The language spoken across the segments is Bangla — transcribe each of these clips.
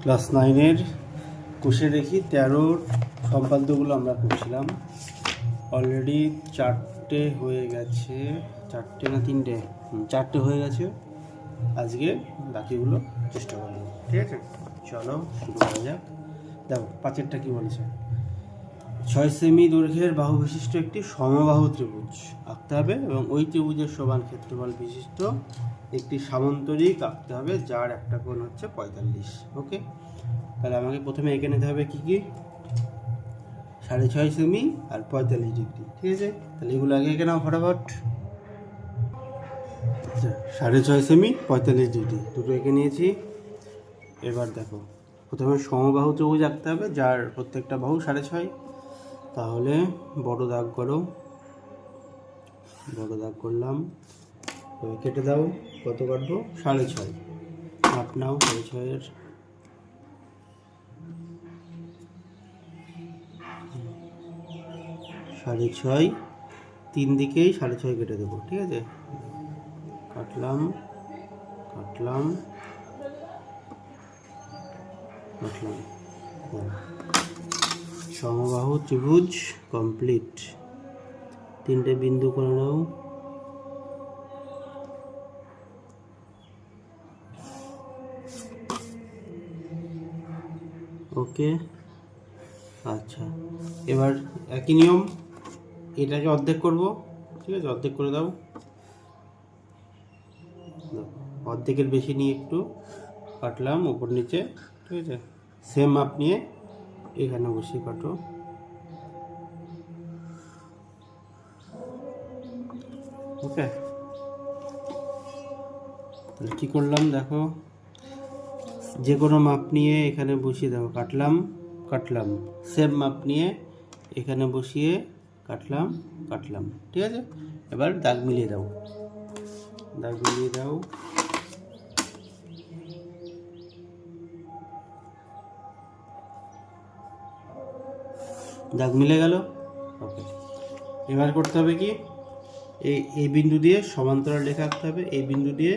ক্লাস 9-এর কোষে দেখি 13-র সম্পাদ্যগুলো আমরা করছিলাম। অলরেডি 4টে হয়ে গেছে, 4টে না 3টে, 4টে হয়ে গেছে। আজকে বাকিগুলো চেষ্টা করব, ঠিক আছে? চলো শুরু করা যাক। দেখো 5-এরটা কী বলেছে, 6 সেমি দৈর্ঘ্যের বাহু বিশিষ্ট একটি সমবাহু ত্রিভুজ আঁকতে হবে এবং ওই ত্রিভুজের সমান ক্ষেত্রফল বিশিষ্ট একটি সামান্তরিক আঁকতে হবে যার একটা কোণ হচ্ছে 45। ওকে, তাহলে আমাকে প্রথমে এঁকে নিতে হবে কী কী, 6.5 সেমি আর 45 ডিগ্রি, ঠিক আছে? তাহলে এগুলো আগে এঁকে নাও ফটাফট। 6.5 সেমি 45 ডিগ্রি দুটো এঁকে নিয়েছি। এবার দেখো প্রথমে সমবাহু ত্রিভুজ আঁকতে হবে যার প্রত্যেকটা বাহু 6.5। তাহলে বড় দাগ করো, বড় দাগ করলাম। এবার কেটে দাও, কত কাটবো? 6.5। মাপ নাও 6.5-এর। সাড়ে ছয়, 3 দিকেই 6.5 কেটে দেবো, ঠিক আছে? কাটলাম কাটলাম কাটলাম। সমবাহু ত্রিভুজ কমপ্লিট। 3টে বিন্দু করে নাও। ওকে, আচ্ছা এবার একই নিয়ম, এটাকে অর্ধেক করব, ঠিক আছে? অর্ধেক করে দাও, অর্ধেকের বেশি নিয়ে একটু কাটলাম উপর নিচে, ঠিক আছে? সেম মাপ নিয়ে এখানে বসিয়ে কাটো। ওকে, তাহলে কী করলাম দেখো, যে কোনো মাপ নিয়ে এখানে বসিয়ে দাও, কাটলাম কাটলাম, সেম মাপ নিয়ে এখানে বসিয়ে কাটলাম কাটলাম, ঠিক আছে? এবার দাগ মিলিয়ে দাও, দাগ মিলিয়ে দাও। দাগ মিলে গেল। ওকে, এবার করতে হবে কি, এই বিন্দু দিয়ে সমান্তরাল রেখা আঁকতে হবে, এই বিন্দু দিয়ে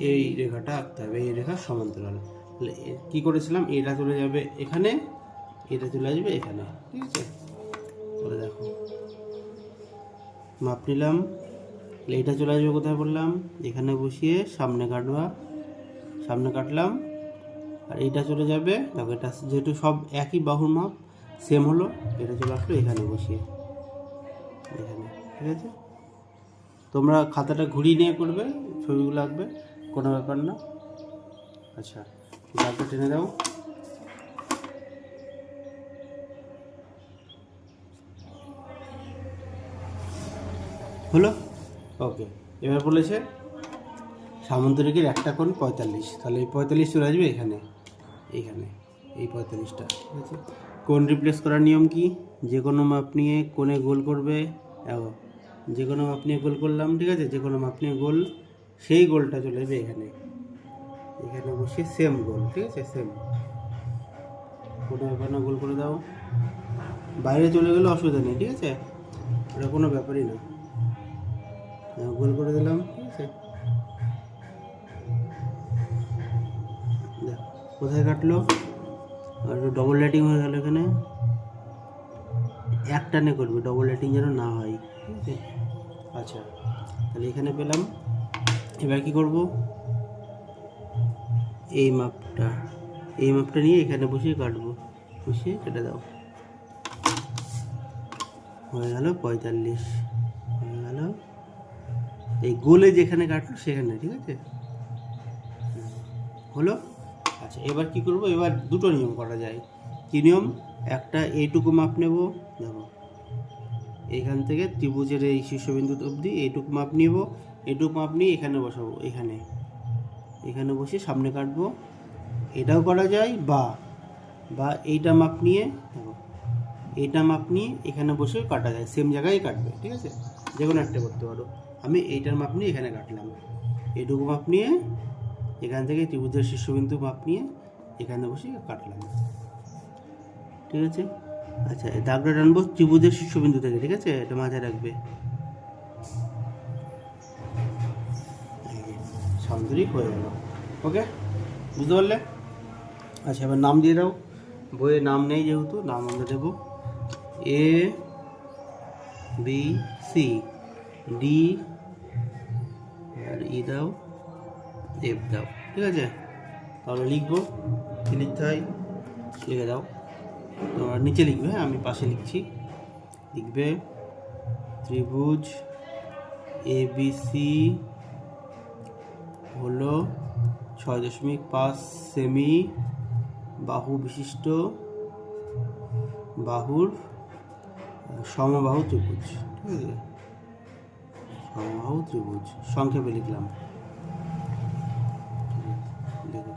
এই রেখাটা আঁকতে হবে, এই রেখা সমান্তরাল। তাহলে কী করেছিলাম, এটা চলে যাবে এখানে, এটা চলে আসবে এখানে, ঠিক আছে? তাহলে দেখো মাপ নিলাম, এটা চলে আসবে কোথায় বললাম, এখানে বসিয়ে সামনে কাটবা, সামনে কাটলাম। আর এইটা চলে যাবে, দেখো এটা যেহেতু সব একই বাহুর মাপ সেম হলো, এটা চলে আসলো এখানে বসিয়ে, এখানে, ঠিক আছে? তোমরা খাতাটা ঘুরিয়ে নিয়ে করবে, ছবিগুলো আঁকবে, কোনো ব্যাপার না। আচ্ছা, দাগটা টেনে দাও। হলো? ওকে, এবার বলেছে সামান্তরিকের একটা কোণ 45, তাহলে এই 45 চলে আসবে এখানে, এইখানে, এই 45টা, ঠিক আছে? কোণ রিপ্লেস করার নিয়ম কি, যে কোনো মাপ নিয়ে কোণে গোল করবে। দেখো যে কোনো মাপ নিয়ে গোল করলাম, ঠিক আছে? যে কোনো মাপ নিয়ে গোল, সেই গোলটা চলে যাবে এখানে, এখানে বসে সেম গোল, ঠিক আছে? সেম, কোনো ব্যাপার না, গোল করে দাও। বাইরে চলে গেলে অসুবিধা নেই, ঠিক আছে? ওটা কোনো ব্যাপারই না, গোল করে দিলাম, ঠিক আছে? দেখ কোথায় কাটলো, আর ডবল লাইটিং হয়ে গেল এখানে, এক টানে করবে, ডবল লাইটিং যেন না হয়, ঠিক আছে? আচ্ছা, তাহলে এখানে পেলাম। এবার কি করব, এই মাপটা নিয়ে এখানে বসিয়ে কাটবো, বসিয়ে কেটে দাও। হয়ে গেল 45, হয়ে গেল। এই গোলে যেখানে কাটলো সেখানে, ঠিক আছে? হলো। আচ্ছা, এবার কি করব, এবার দুটো নিয়ম করা যায়। কী নিয়ম, একটা এইটুকু মাপ নেব, দেখো এইখান থেকে ত্রিভুজের এই শীর্ষবিন্দু অবধি এইটুকু মাপ নিব, এইটুকু মাপ নিয়ে এখানে বসাবো, এখানে, এখানে বসে সামনে কাটবো। এটাও করা যায়, বা এইটা মাপ নিয়ে, দেখো এইটা মাপ নিয়ে এখানে বসে কাটা যায়, সেম জায়গায় কাটবে, ঠিক আছে? যে কোনো একটা করতে পারো। আমি এইটার মাপ নিয়ে এখানে কাটলাম, এইটুকু মাপ নিয়ে এখান থেকে ত্রিভুজের শীর্ষবিন্দু মাপ নিয়ে এখানে বসে কাটলাম, ঠিক আছে? আচ্ছা, দাগটা টানবো ত্রিভুজের শীর্ষবিন্দু থেকে, ঠিক আছে? এটা মাথায় রাখবে। সামুদ্রিক হয়ে গেল। ওকে, বুঝতে পারলে? আচ্ছা, এবার নাম দিয়ে দাও। বইয়ের নাম নেই যেহেতু, নাম আমরা দেবো এ বি সি ডি, আর ই দাও, এফ দাও। ঠিক আছে, তাহলে লিখবো, কী লিখতে হয় লিখে দাও। তোমরা নিচে লিখবে, হ্যাঁ আমি পাশে লিখছি। লিখবে ত্রিভুজ ABC হলো 6.5 সেমি বাহু বিশিষ্ট বাহুর সমবাহু ত্রিভুজ। ঠিক আছে, সমবাহু ত্রিভুজ সংক্ষেপে লিখলাম। দেখো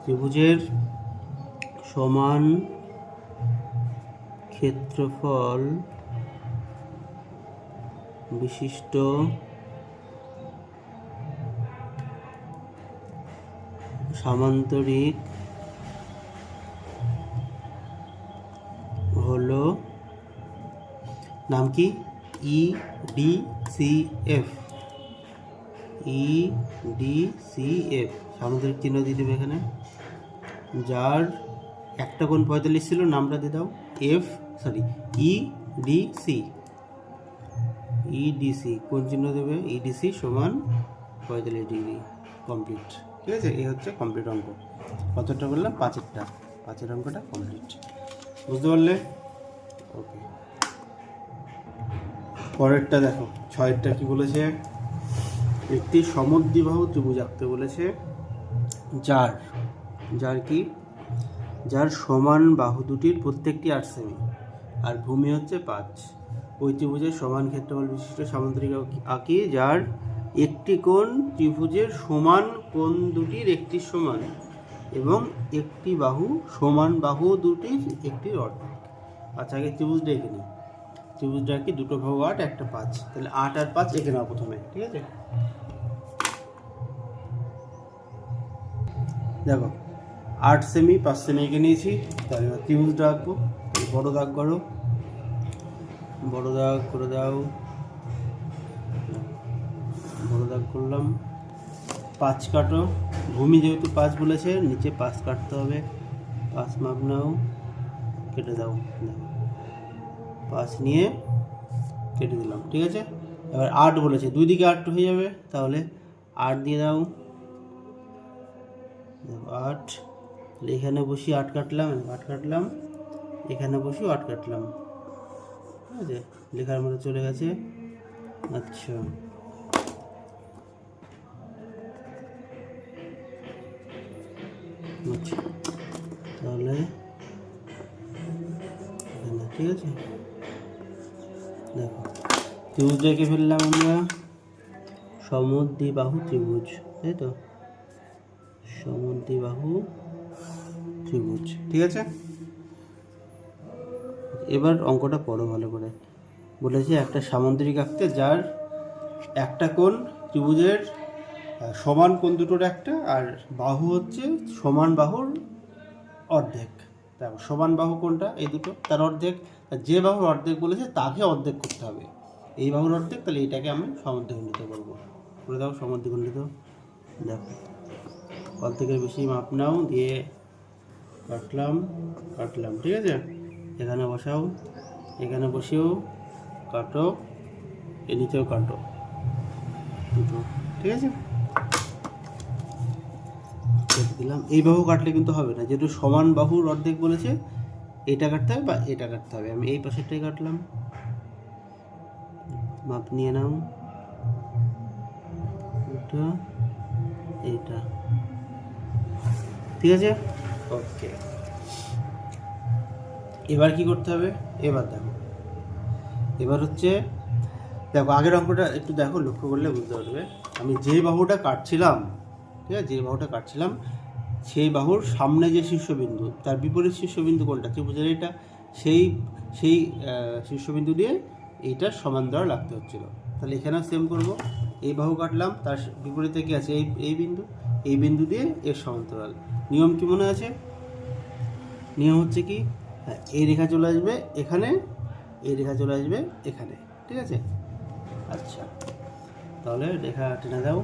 ত্রিভুজের সমান ক্ষেত্রফল বিশিষ্ট সামান্তরিক হলো, নাম কি, EDCF। EDCF সামান্তরিক চিহ্ন দিয়ে দেবে এখানে। যার একটা কোণ 45 ছিল, নামটা দিয়ে দাও EDC কোণ চিহ্ন দেবে, EDC সমান 45 ডিগ্রি। কমপ্লিট। ঠিক আছে, এই হচ্ছে কমপ্লিট অঙ্ক। কতটা করলাম? 5এর অঙ্কটা কমপ্লিট। বুঝতে পারলে? ওকে, পরেরটা দেখো, 6এরটা কি বলেছে? একটি সমদ্বিবাহু ত্রিভুজ আঁকতে বলেছে, যার সমান বাহু দুটির প্রত্যেকটি 8 সেমি আর ভূমি হচ্ছে 5। ওই ত্রিভুজের সমান ক্ষেত্রফল বিশিষ্ট সামান্তরিক আঁকি, যার একটি কোণ ত্রিভুজের সমান কোণ দুটির একটি সমান এবং একটি বাহু সমান বাহু দুটির একটি অর্ধেক। আচ্ছা, আগে ত্রিভুজটা এঁকে নিই। ত্রিভুজটা কি, দুটো বাহু 8, একটা 5, তাহলে 8 আর 5 এঁকে নাও প্রথমে। ঠিক আছে, দেখো 8 সেমি 5 সেমি এঁকে নিয়েছি। তাহলে ত্রিভুজটা আঁকবো। বড় দাগ করো, বড় দাগ করে দাও। বড় দাগ করলাম। 5 কাটো। ভূমি যেহেতু 5 বলেছে, নিচে 5 কাটতে হবে। 5 মাপ নাও, কেটে দাও। 5 নিয়ে কেটে দিলাম। ঠিক আছে, এবার 8 বলেছে, দুই দিকে 8 হয়ে যাবে, তাহলে 8 দিয়ে দাও। 8, এখানে বসি 8 কাটলাম, এখানে বসিও 8 কাটলাম। ঠিক আছে, লেখার মধ্যে চলে গেছে। আচ্ছা, তাহলে ঠিক আছে, দেখো ত্রিভুজটা এঁকে ফেললাম আমরা, সমদ্বিবাহু ত্রিভুজ। তাই তো, সমদ্বিবাহু ত্রিভুজ। ঠিক আছে, এবার অঙ্কটা পড়ো ভালো করে। বলেছে একটা সামান্তরিক আঁকতে, যার একটা কোণ ত্রিভুজের সমান কোণ দুটোর একটা, আর বাহু হচ্ছে সমান বাহুর অর্ধেক। দেখো সমান বাহু কোনটা, এই দুটো, তার অর্ধেক। যে বাহুর অর্ধেক বলেছে তাকে অর্ধেক করতে হবে। এই বাহুর অর্ধেক, তাহলে এইটাকে আমি সমদ্বিখণ্ডিত করবো। করে দাও সমদ্বিখণ্ডিত। দেখো অর্ধেকের বেশি মাপ নাও, দিয়ে কাটলাম। ঠিক আছে, এখানে বসাও, এখানে বসেও কাটো, এর নিচেও কাটো দুটো। ঠিক আছে, কেটে দিলাম। এই বাহু কাটলে কিন্তু হবে না, যেহেতু সমান বাহুর অর্ধেক বলেছে, এটা কাটতে হবে বা এটা কাটতে হবে। আমি এই পাশেরটাই কাটলাম। মাপ নিয়ে নাও, এটা এইটা। ঠিক আছে, ওকে। এবার কি করতে হবে? এবার দেখো, এবার হচ্ছে, দেখো আগের অঙ্কটা একটু দেখো, লক্ষ্য করলে বুঝতে পারবে। আমি যে বাহুটা কাটছিলাম, ঠিক আছে, যে বাহুটা কাটছিলাম, সেই বাহুর সামনে যে শীর্ষবিন্দু, তার বিপরীত শীর্ষবিন্দু কোনটা? ত্রিভুজের এইটা। সেই শীর্ষবিন্দু দিয়ে এইটার সমান্তরাল রাখতে হচ্ছিল। তাহলে এখানেও সেম করব। এই বাহু কাটলাম, তার বিপরীতে কি আছে? এই বিন্দু দিয়ে এর সমান্তরাল। নিয়ম কি মনে আছে? নিয়ম হচ্ছে কি, হ্যাঁ, এই রেখা চলে আসবে এখানে, এই রেখা চলে আসবে এখানে। ঠিক আছে, আচ্ছা তাহলে রেখা টেনে দাও।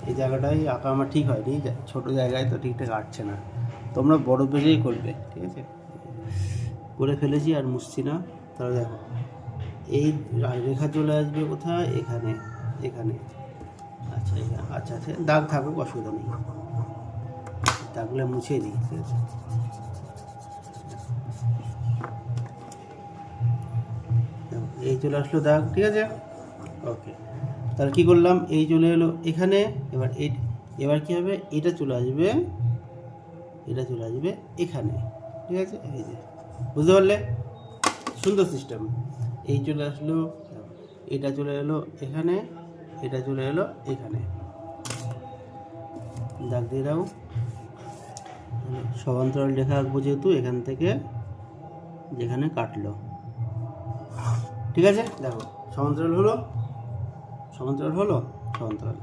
এই জায়গাটাই আঁকা আমার ঠিক হয়নি, ছোটো জায়গায় তো ঠিকঠাক আঁটছে না, তোমরা বড় পেজেই করবে, ঠিক আছে? করে ফেলেছি আর মুছছি না। তাহলে দেখো এই রেখা চলে আসবে কোথায়, এখানে, এখানে। আচ্ছা আচ্ছা আচ্ছা, দাগ থাকুক, অসুবিধা নেই, দাগগুলো মুছে দিই, ঠিক আছে? এই চলে আসলো দাগ, ঠিক আছে, ওকে। তাহলে কী করলাম, এই চলে এলো এখানে, এবার কী হবে, এটা চলে আসবে, এটা চলে আসবে এখানে, ঠিক আছে? এই যে, বুঝতে পারলে? সুন্দর সিস্টেম। এই চলে আসলো, এটা চলে এলো এখানে, এটা চলে এলো এখানে, দাগ দিয়ে দাও। সমান্তরাল রেখা আঁকবো যেহেতু, এখান থেকে যেখানে কাটলো, ঠিক আছে? দেখো সমান্তরাল হলো, সমান্তরাল হলো, সমান্তরাল,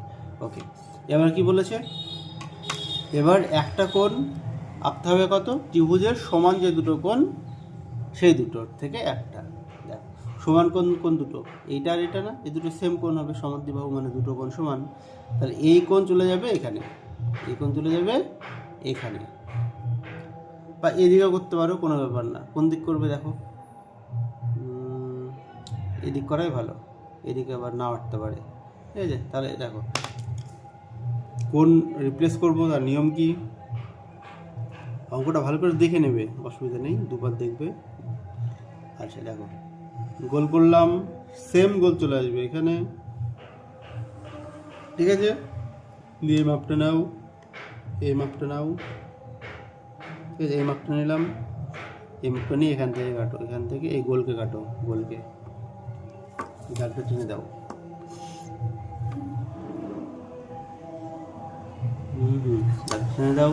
ওকে। এবার কি বলেছে, এবার একটা কোণ আঁকতে হবে কত, ত্রিভুজের সমান যে দুটো কোণ সেই দুটোর থেকে একটা। দেখ সমান কোণ দুটো, এইটা আর এটা না, এই দুটো সেম কোণ হবে, সমদ্বিবাহু মানে দুটো কোণ সমান। তাহলে এই কোণ চলে যাবে এখানে, এই কোণ চলে যাবে এখানে, বা এদিকেও করতে পারো, কোনো ব্যাপার না। কোন দিক করবে দেখো, এদিক করাই ভালো, এদিকে আবার না আটতে পারে, ঠিক আছে? তাহলে দেখো কোন রিপ্লেস করবো, তার নিয়ম কি, অঙ্কটা ভালো করে দেখে নেবে, অসুবিধা নেই, দুবার দেখবে। আচ্ছা দেখো, গোল করলাম, সেম গোল চলে আসবে এখানে, ঠিক আছে? দিয়ে মাপটা নাও, এই মাপটা নাও, ঠিক আছে? এই মাপটা নিলাম, এই মাপটা নিয়ে এখান থেকে কাটো, এখান থেকে এই গোলকে কাটো, গোলকে দাগটা টেনে দাও। দাগ টেনে দাও,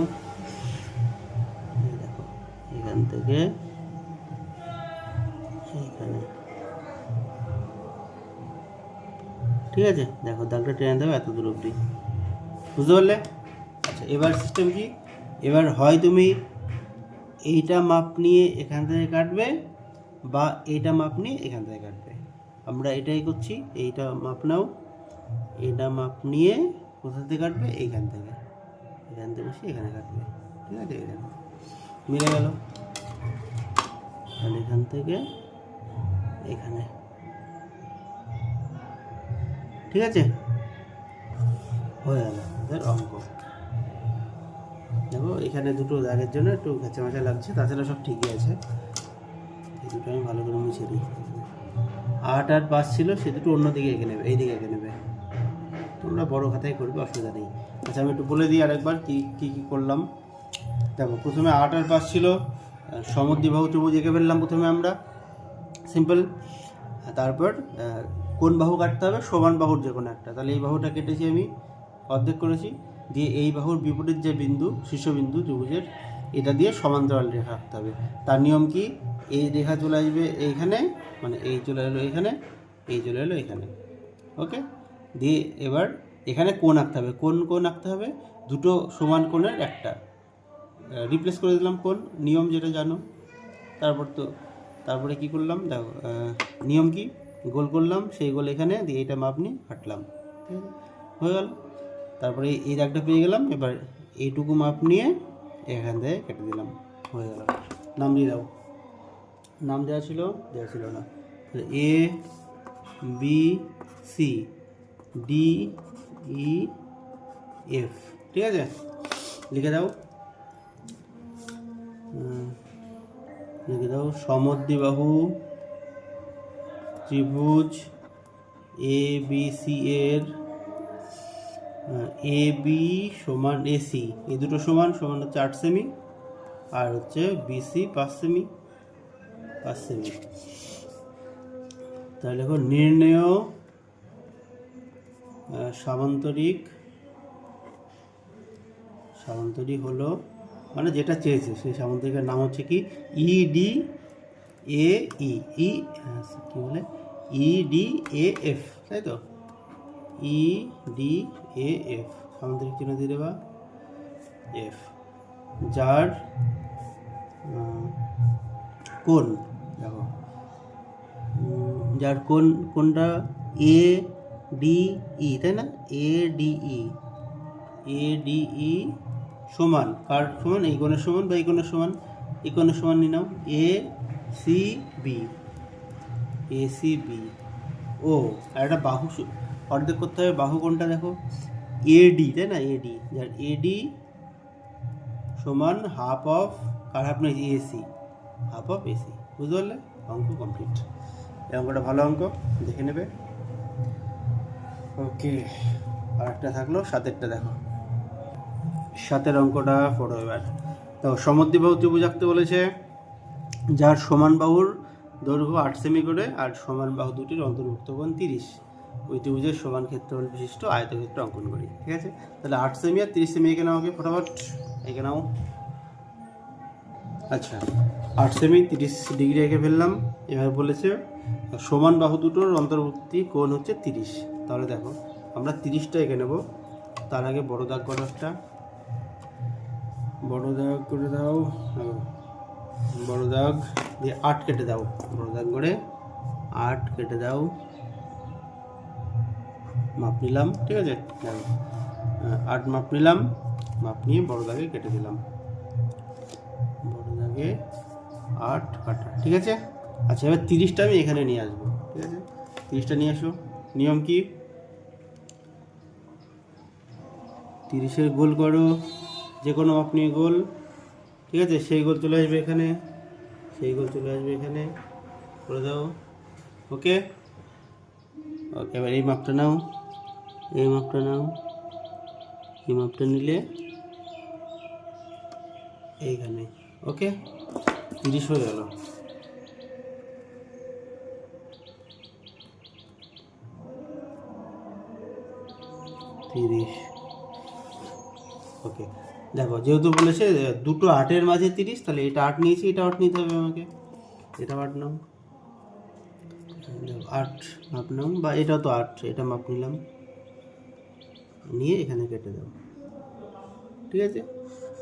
দেখো এখান থেকে এখানে, ঠিক আছে? দেখো দাগটা টেনে দাও এত দূর অবধি, বুঝতে পারলে? আচ্ছা এবার সিস্টেম কি, এবার হয় তুমি এইটা মাপ নিয়ে এখান থেকে কাটবে, বা এইটা মাপ নিয়ে এখান থেকে কাটবে। আমরা এটাই করছি, এইটা মাপ নাও, এটা মাপ নিয়ে কোথা থেকে কাটবে, এইখান থেকে, এখান থেকে বসে এখানে কাটবে, ঠিক আছে? এই দেখো মিলে গেল, তাহলে এখান থেকে এখানে, ঠিক আছে? হয়ে গেল আমাদের অঙ্ক। দেখো এখানে দুটো দাগের জন্য একটু ঘেঁচা মেচা লাগছে, তাছাড়া সব ঠিকই আছে। এই দুটো আমি ভালো করে মুছে দিই। 8 আর 5 ছিল, সে দুটো অন্যদিকে এঁকে নেবে, এইদিকে এঁকে নেবে, তোমরা বড় খাতায় করবে, অসুবিধা নেই। আচ্ছা আমি একটু বলে দিই আরেকবার কী কী করলাম। দেখো প্রথমে 8 আর 5 ছিল, সমদ্বিবাহু ত্রিভুজ এঁকে ফেললাম প্রথমে আমরা, সিম্পল। তারপর কোন বাহু কাটতে হবে, সমান বাহুর যে কোনো একটা, তাহলে এই বাহুটা কেটেছি আমি, অর্ধেক করেছি, দিয়ে এই বাহুর বিপরীত যে বিন্দু, শীর্ষবিন্দু ত্রিভুজের, এটা দিয়ে সমান্তরাল রেখা আঁকতে হবে। তার নিয়ম কি, এই রেখা চলে আসবে এইখানে, মানে এই চলে এলো এখানে, এই চলে এলো এখানে, ওকে। দিয়ে এবার এখানে কোণ আঁকতে হবে, কোণ আঁকতে হবে, দুটো সমান কোণের একটা, রিপ্লেস করে দিলাম কোণ, নিয়ম যেটা জানো। তারপরে কি করলাম দেখো, নিয়ম কি, গোল করলাম, সেই গোল এখানে দিয়ে এটা মাপ নিয়ে কাটলাম, ঠিক আছে? হয়ে গেল। তারপরে এই দাগটা পেয়ে গেলাম, এবার এইটুকু মাপ নিয়ে এখান থেকে কেটে দিলাম, হয়ে গেল। নাম দিয়ে দাও, নাম দেওয়া ছিল না, A B C D E F, ঠিক আছে? লিখে দাও, লিখে দাও, সমদ্বিবাহু ত্রিভুজ এ বি সি এর, এ বি সমান এসি, এই দুটো সমান হচ্ছে 8 সেমি, আর হচ্ছে বিসি 5 সেমি, 5 সেমি। তাহলে দেখো নির্ণেয় সামান্তরিক হলো, মানে যেটা চেয়েছে সেই সামান্তরিকের নাম হচ্ছে কি, ইডি এ ই, কি বলে, ইডি এ এফ, তাই তো? ইডি এ এফ, সামান্তরিক চিহ্ন দিয়ে দেবা এফ, যার কোণ, দেখো যার কোণটা এ ডিই, তাই না? এডিই, এডিই সমান কার সমান? এই কোণের সমান বা এই কোণের সমান? এই কোণের সমান নিয়ে নাও। A C B, ACB. ও আর একটা বাহু অর্ধেক করতে হবে। বাহু কোনটা দেখো? এডি, তাই না? এডি, যার এডি সমান হাফ অফ কার হাফ? না, এসি, হাফ অফ এসি। বুঝতে পারলে? অঙ্ক কমপ্লিট। এই অঙ্কটা ভালো অঙ্ক, দেখে নেবে। ওকে, আর একটা থাকলো 7-এরটা দেখো। 7-এর অঙ্কটা পড়ো এবার। তো সমদ্বিবাহু ত্রিভুজ আঁকতে বলেছে, যার সমান বাহুর দৈর্ঘ্য 8 সেমি করে আর সমান বাহু দুটির অন্তর্ভুক্ত কোণ 30। ওই ত্রিভুজের সমান ক্ষেত্রফল বিশিষ্ট আয়তক্ষেত্র অঙ্কন করি। ঠিক আছে, তাহলে 8 সেমি আর 30 সেমি এঁকে নাও। ওকে, ফটাফট এঁকে নাও। আচ্ছা, 8 সেমি 30 ডিগ্রি এঁকে ফেললাম। এবার বলেছে সমান বাহু দুটোর অন্তর্ভুক্তি কোণ হচ্ছে 30। তাহলে দেখো, আমরা 30টা এঁকে নেব। তার আগে বড় দাগ করো, একটা বড় দাগ করে দাও। বড় দাগ দিয়ে 8 কেটে দাও। বড় দাগ করে 8 কেটে দাও। মাপ নিলাম, ঠিক আছে? 8 মাপ নিলাম। মাপ নিয়ে বড় দাগে কেটে দিলাম। বড় দাগে 8 কাটা, ঠিক আছে? আচ্ছা, এবার 30টা আমি এখানে নিয়ে আসবো। ঠিক আছে, 30টা নিয়ে আসো। নিয়ম কি? 30-এর গোল করো, যে কোনো মাপ নিয়ে গোল। ঠিক আছে, সেই গোল চলে আসবে এখানে, সেই গোল চলে আসবে এখানে, করে দাও। ওকে ওকে, এবার এই মাপটা নাও, এই মাপটা নাও। এই মাপটা নিলে এইখানে। ওকে, 30 হয়ে গেল। ওকে, দেখো, যেহেতু বলেছে দুটো 8-এর মাঝে 30, তাহলে এটা 8 নিয়েছি, এটা 8 নিতে হবে আমাকে। এটা 8 নাও, 8 মাপ নাও, বা এটা তো 8, এটা মাপ নিলাম, নিয়ে এখানে কেটে দাও। ঠিক আছে,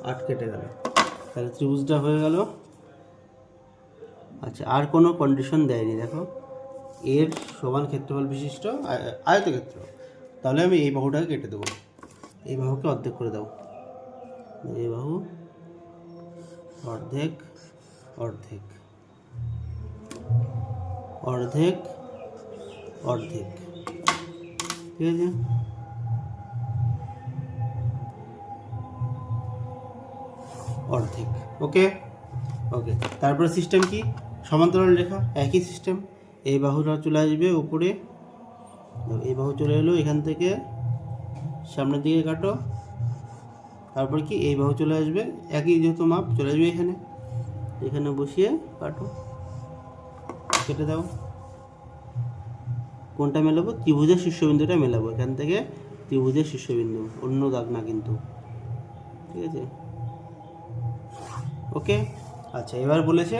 8 কেটে গেল, তাহলে ত্রিভুজটা হয়ে গেল। আচ্ছা, আর কোনো কন্ডিশন দেয়নি। দেখো, এর সমান ক্ষেত্রফল বিশিষ্ট আয়তক্ষেত্র। তাহলে আমি এই বাহুটাকে কেটে দেবো। এই বাহুকে অর্ধেক করে দাও। এই বাহু অর্ধেক, অর্ধেক, অর্ধেক, অর্ধেক। ঠিক আছে, অর্ধেক। ওকে ওকে, তারপরে সিস্টেম কি? সমান্তরাল রেখা, একই সিস্টেম। এই বাহুটা চলে আসবে উপরে, এই বাহু চলে এলো, এখান থেকে সামনের দিকে কাটো। তারপর কি, এই বাহু চলে আসবে, একই যেহেতু মাপ চলে আসবে এখানে, এখানে বসিয়ে কাটো, কেটে দাও। কোনটা মেলাবো? ত্রিভুজের শীর্ষবিন্দুটা মেলাবো। এখান থেকে ত্রিভুজের শীর্ষবিন্দু, অন্য দাগ না কিন্তু। ঠিক আছে, ওকে। আচ্ছা, এবার বলেছে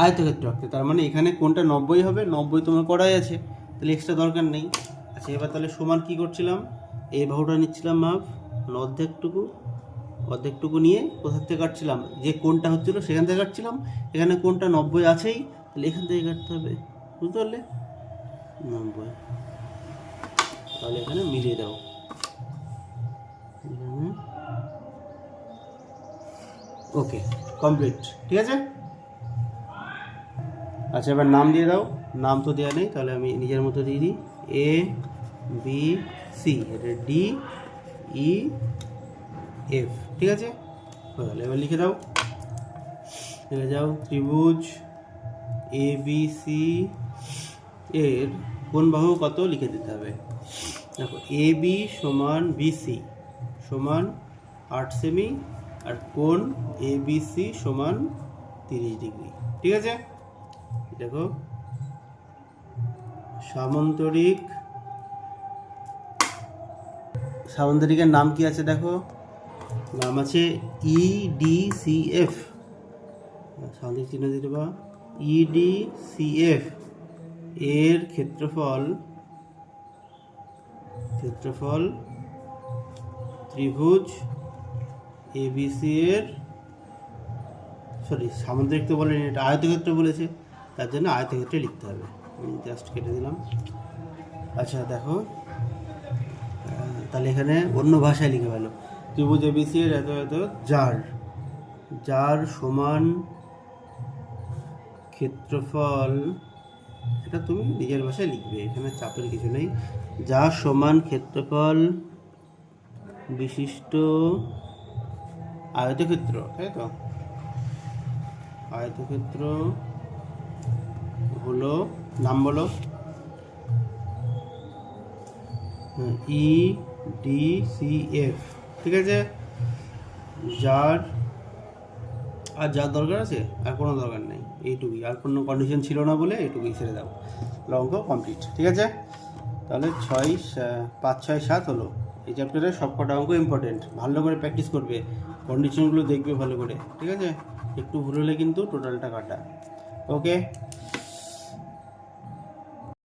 আয়তক্ষেত্র আঁকতে, তার মানে এখানে কোনটা 90 হবে? 90 তোমার করাই আছে, তাহলে এক্সট্রা দরকার নেই। আচ্ছা, এবার তাহলে সমান কি করছিলাম? এই বাহুটা নিচ্ছিলাম মাপ, অর্ধেকটুকু, অর্ধেকটুকু নিয়ে কোথা থেকে কাটছিলাম? যে কোনটা হচ্ছিল সেখান থেকে কাটছিলাম। এখানে কোনটা 90 আছেই, তাহলে এখান থেকে কাটতে হবে। বুঝতে পারলে? 90, তাহলে এখানে মিলিয়ে দাও। ওকে, কমপ্লিট। ঠিক আছে। আচ্ছা, এবার নাম দিয়ে দাও। নাম তো দেওয়া নেই, তাহলে আমি নিজের মতো দিয়ে দিই। এ বি সি, এটা ডি ই এফ। ঠিক আছে, তাহলে এবার লিখে দাও। লিখে যাও, ত্রিভুজ এ বি সি এর কোন বাহু কত লিখে দিতে হবে। দেখো, এ বি সমান বিসি সমান 8 সেমি, আর কোণ এ বি সি সমান 30 ডিগ্রি। ঠিক আছে, দেখো, সামান্তরিকের নাম কি আছে? দেখো, নাম আছে ইডিসিএফ। সামান্তরিক চিহ্ন দিতে পারো। ইডিসিএফ এর ক্ষেত্রফল ত্রিভুজ এবিসি এর, সরি, সামান্তরিক তো বলেনি, এটা আয়তক্ষেত্র বলেছে, তার জন্য আয়তক্ষেত্রে লিখতে হবে। আমি জাস্ট কেটে দিলাম। আচ্ছা দেখো, তাহলে এখানে অন্য ভাষায় লিখে ফেলো। ত্রিভুজ এবিসি এর এত এত যার যার সমান ক্ষেত্রফল, এটা তুমি নিজের ভাষায় লিখবে, এখানে চাপের কিছু নেই। যার সমান ক্ষেত্রফল বিশিষ্ট আয়তক্ষেত্র, তাই তো? আয়তক্ষেত্র হলো, নাম বলো, EDCF, ঠিক আছে? যার আর যার দরকার আছে, আর কোনো দরকার নেই, এইটুকুই, আর কোনো কন্ডিশন ছিল না বলে এইটুকুই ছেড়ে দাও। অঙ্ক কমপ্লিট, ঠিক আছে? তাহলে 5, 6, 7 হলো। এই চ্যাপ্টারে সব কটা অঙ্ক ইম্পর্টেন্ট, ভালো করে প্র্যাকটিস করবে, কন্ডিশনগুলো দেখবে ভালো করে, ঠিক আছে? একটু ভুল হলে কিন্তু টোটালটা কাটা। ওকে।